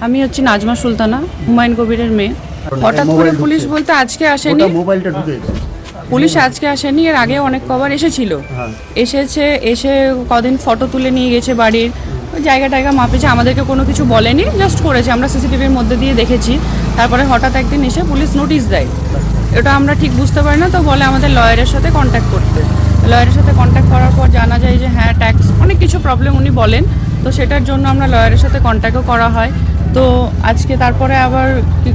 আমি হচ্ছে নাজমা সুলতানা, হুমায়ুন কবিরের মেয়ে। হঠাৎ করে পুলিশ বলতে আজকে আসেনি, মোবাইলটা ঢুকেছে। পুলিশ আজকে আসেনি, এর আগে অনেক কবার এসেছিল। এসে কদিন ফটো তুলে নিয়ে গেছে বাড়ির, ওই জায়গা মাপেছে, আমাদেরকে কোনো কিছু বলেনি, জাস্ট করেছে, আমরা সিসিটিভির মধ্যে দিয়ে দেখেছি। তারপরে হঠাৎ একদিন এসে পুলিশ নোটিশ দেয়, এটা আমরা ঠিক বুঝতে পারি না, তো বলে আমাদের লয়ারের সাথে কন্ট্যাক্ট করতে। লয়ারের সাথে কন্ট্যাক্ট করার পর জানা যায় যে হ্যাঁ ট্যাক্স অনেক কিছু প্রবলেম উনি বলেন, তো সেটার জন্য আমরা লয়ারের সাথে কন্ট্যাক্টও করা হয়। তো আজকে তারপরে আবার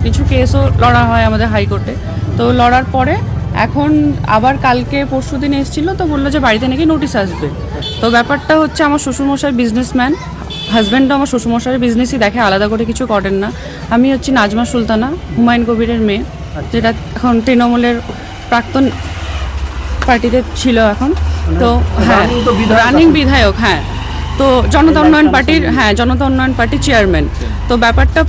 কিছু কেসও লড়া হয় আমাদের হাইকোর্টে। তো লড়ার পরে এখন আবার কালকে পরশুদিন এসেছিলো, তো বললো যে বাড়িতে নাকি নোটিশ আসবে। তো ব্যাপারটা হচ্ছে আমার শ্বশুরমশাই বিজনেসম্যান, হাজব্যান্ডও আমার শ্বশুরমশাইয়ের বিজনেসই দেখে, আলাদা করে কিছু করেন না। আমি হচ্ছি নাজমা সুলতানা, হুমায়ুন কবিরের মেয়ে, যেটা এখন তৃণমূলের প্রাক্তন পার্টিতে ছিল এখন। তো হ্যাঁ, রানিং বিধায়ক, হ্যাঁ। তো জনতা উন্নয়ন পার্টির চেয়ারম্যান। তো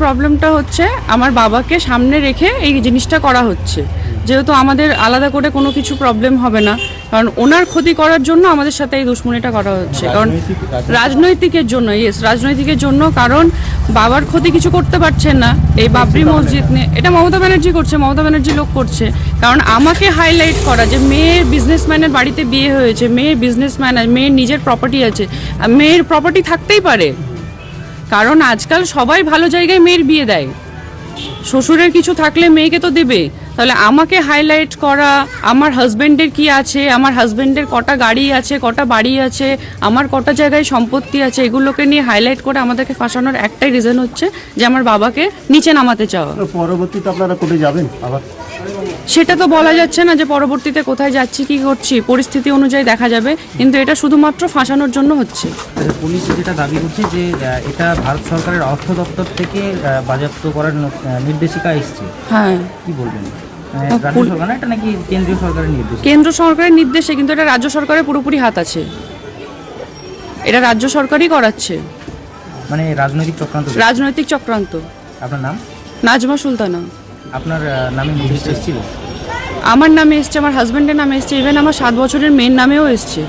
প্রবলেমটা হচ্ছে আমার বাবাকে সামনে রেখে এই জিনিসটা করা হচ্ছে, যেহেতু আমাদের আলাদা করে কোনো কিছু প্রবলেম হবে না, কারণ ওনার ক্ষতি করার জন্য আমাদের সাথে এই দুশ্মনীটা করা হচ্ছে। কারণ রাজনৈতিকের জন্য, কারণ বাবার ক্ষতি কিছু করতে পারছেন না এই বাবরি মসজিদ নিয়ে, এটা মমতা ব্যানার্জি করছে, মমতা ব্যানার্জি লোক করছে। কারণ আমাকে হাইলাইট করা যে মেয়ের বিজনেসম্যানের বাড়িতে বিয়ে হয়েছে, মেয়ের বিজনেসম্যান, মেয়ের নিজের প্রপার্টি আছে, মেয়ের প্রপার্টি থাকতেই পারে, কারণ আজকাল সবাই ভালো জায়গায় মেয়ের বিয়ে দেয়, শ্বশুরের কিছু থাকলে মেয়েকে তো দেবে। তাহলে আমাকে হাইলাইট করা, আমার হাজব্যান্ডের কি আছে, আমার হাজব্যান্ডের কটা গাড়ি আছে, কটা বাড়ি আছে, আমার কটা জায়গায় সম্পত্তি আছে, এগুলোকে নিয়ে হাইলাইট করে আমাদেরকে ফাঁসানোর একটাই রিজন হচ্ছে যে আমার বাবাকে নিচে নামাতে চাওয়া। পরবর্তীতে আপনারা কোর্টে যাবেন আবার? সেটা তো বলা যাচ্ছে না যে পরবর্তীতে কোথায় যাচ্ছি, কি করছি, পরিস্থিতি অনুযায়ী দেখা যাবে, কিন্তু এটা শুধুমাত্র ফাঁসানোর জন্য হচ্ছে। পুলিশ যেটা দাবি করছে যে এটা ভারত সরকারের অর্থ দপ্তর থেকে বাজেয়াপ্ত করার নির্দেশিকা এসেছে। হ্যাঁ, কি বলবেন? রাজ্য সরকার না, এটা নাকি কেন্দ্রীয় সরকারের নির্দেশ? কেন্দ্র সরকারের নির্দেশে, কিন্তু এটা রাজ্য সরকারের পুরোপুরি হাত আছে, এটা রাজ্য সরকারই করাচ্ছে। মানে রাজনৈতিক চক্রান্ত। আপনার নাম? নাজমা সুলতানা। আপনার নামে নোটিশ এসেছিল? আমার নামে এসছে, আমার হাজব্যান্ডের নামে এসছে, ইভেন আমার 7 বছরের মেয়ের নামেও এসছে।